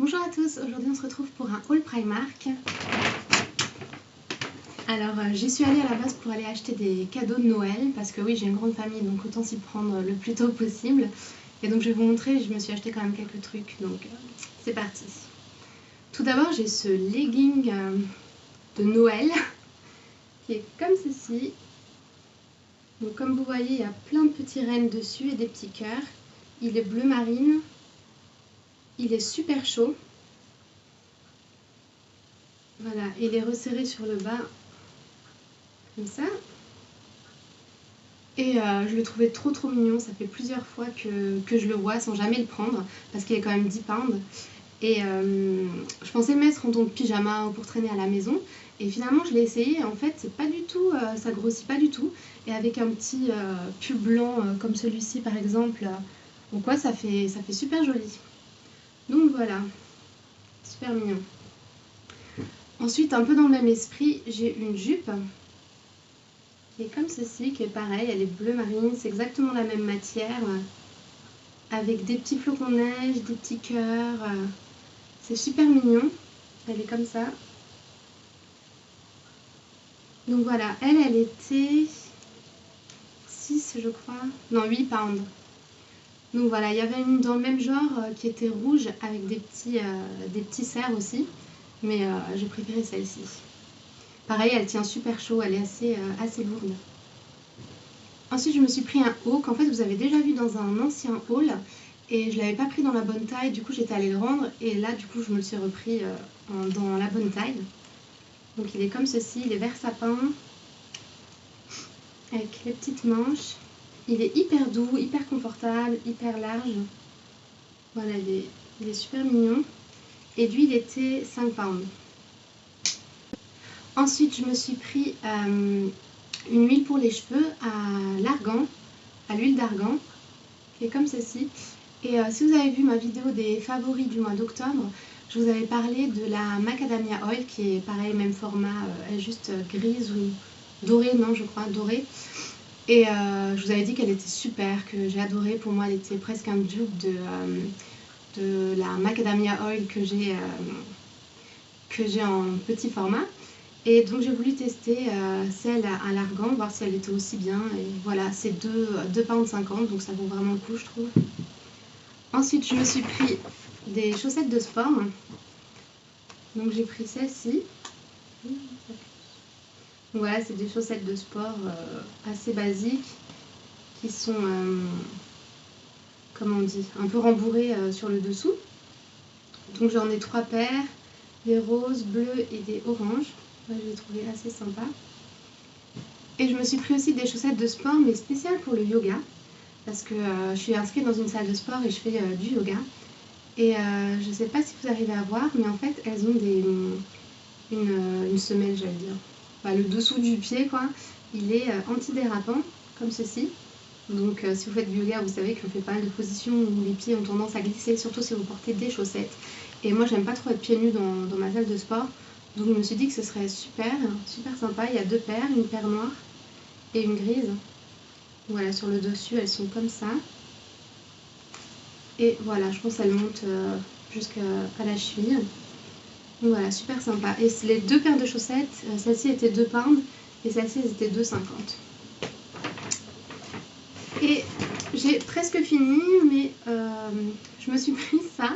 Bonjour à tous, aujourd'hui on se retrouve pour un haul Primark. Alors j'y suis allée à la base pour aller acheter des cadeaux de Noël parce que oui, j'ai une grande famille donc autant s'y prendre le plus tôt possible. Et donc je vais vous montrer, je me suis acheté quand même quelques trucs, donc c'est parti. Tout d'abord j'ai ce legging de Noël qui est comme ceci. Donc comme vous voyez, il y a plein de petits rennes dessus et des petits cœurs. Il est bleu marine. Il est super chaud. Voilà, il est resserré sur le bas, comme ça. Et je le trouvais trop mignon, ça fait plusieurs fois que je le vois sans jamais le prendre, parce qu'il est quand même 10 pounds. Et je pensais le mettre en ton pyjama ou pour traîner à la maison. Et finalement je l'ai essayé et en fait c'est pas du tout, ça grossit pas du tout. Et avec un petit pull blanc comme celui-ci par exemple, donc ouais, ça fait super joli. Donc voilà, super mignon. Ensuite, un peu dans le même esprit, j'ai une jupe qui est comme ceci, qui est pareil, elle est bleu marine, c'est exactement la même matière, avec des petits flocons de neige, des petits cœurs, c'est super mignon, elle est comme ça. Donc voilà, elle était 6 je crois, non 8 pounds. Donc voilà, il y avait une dans le même genre qui était rouge avec des petits cerfs aussi, mais j'ai préféré celle-ci. Pareil, elle tient super chaud, elle est assez lourde. Ensuite, je me suis pris un haut qu'en fait vous avez déjà vu dans un ancien haul et je ne l'avais pas pris dans la bonne taille, du coup j'étais allée le rendre et là du coup je me le suis repris dans la bonne taille. Donc il est comme ceci, il est vert sapin avec les petites manches. Il est hyper doux, hyper confortable, hyper large. Voilà, il est super mignon. Et lui il était 5 pounds. Ensuite je me suis pris une huile pour les cheveux à l'argan, à l'huile d'argan, qui est comme ceci. Et si vous avez vu ma vidéo des favoris du mois d'octobre, je vous avais parlé de la Macadamia Oil qui est pareil, même format, elle est juste grise ou dorée, non je crois, dorée. Et je vous avais dit qu'elle était super, que j'ai adoré. Pour moi elle était presque un dupe de la Macadamia Oil que j'ai en petit format. Et donc j'ai voulu tester celle à l'argan, voir si elle était aussi bien. Et voilà, c'est 2,50 £, donc ça vaut vraiment le coup je trouve. Ensuite je me suis pris des chaussettes de sport. Donc j'ai pris celle-ci. Voilà, c'est des chaussettes de sport assez basiques qui sont, comment on dit, un peu rembourrées sur le dessous. Donc j'en ai 3 paires, des roses, bleus et des oranges. Moi, je les ai trouvées assez sympas. Et je me suis pris aussi des chaussettes de sport, mais spéciales pour le yoga. Parce que je suis inscrite dans une salle de sport et je fais du yoga. Et je ne sais pas si vous arrivez à voir, mais en fait, elles ont une semelle, j'allais dire. Enfin, le dessous du pied, quoi, il est antidérapant, comme ceci. Donc si vous faites du yoga, vous savez qu'on fait pas mal de positions où les pieds ont tendance à glisser, surtout si vous portez des chaussettes. Et moi, j'aime pas trop être pieds nus dans ma salle de sport. Donc je me suis dit que ce serait super sympa. Il y a 2 paires, une paire noire et une grise. Voilà, sur le dessus, elles sont comme ça. Et voilà, je pense qu'elles montent jusqu'à la cheville. Donc voilà, super sympa. Et les 2 paires de chaussettes, celle-ci était 2 pounds et celle-ci était 2,50 £. Et j'ai presque fini, mais je me suis pris ça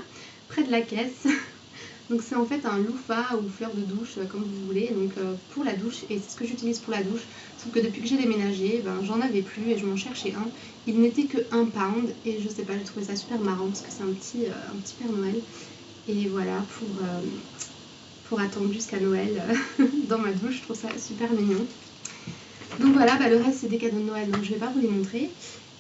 près de la caisse. Donc c'est en fait un loofah ou fleur de douche, comme vous voulez, donc pour la douche, et c'est ce que j'utilise pour la douche. Sauf que depuis que j'ai déménagé, ben, j'en avais plus et je m'en cherchais un. Il n'était que 1 pound et je sais pas, j'ai trouvé ça super marrant parce que c'est un petit Père Noël. Et voilà, pour attendre jusqu'à Noël dans ma douche, je trouve ça super mignon. Donc voilà, bah, le reste c'est des cadeaux de Noël, donc je vais pas vous les montrer.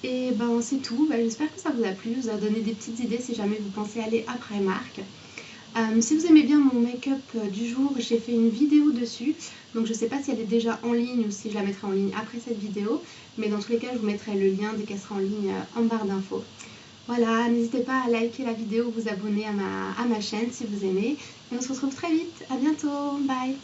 Et ben c'est tout, j'espère que ça vous a plu, vous a donné des petites idées si jamais vous pensez aller à Primark. Si vous aimez bien mon make-up du jour, j'ai fait une vidéo dessus, donc je ne sais pas si elle est déjà en ligne ou si je la mettrai en ligne après cette vidéo, mais dans tous les cas je vous mettrai le lien dès qu'elle sera en ligne en barre d'infos. Voilà, n'hésitez pas à liker la vidéo, vous abonner à ma chaîne si vous aimez, et on se retrouve très vite, à bientôt, bye.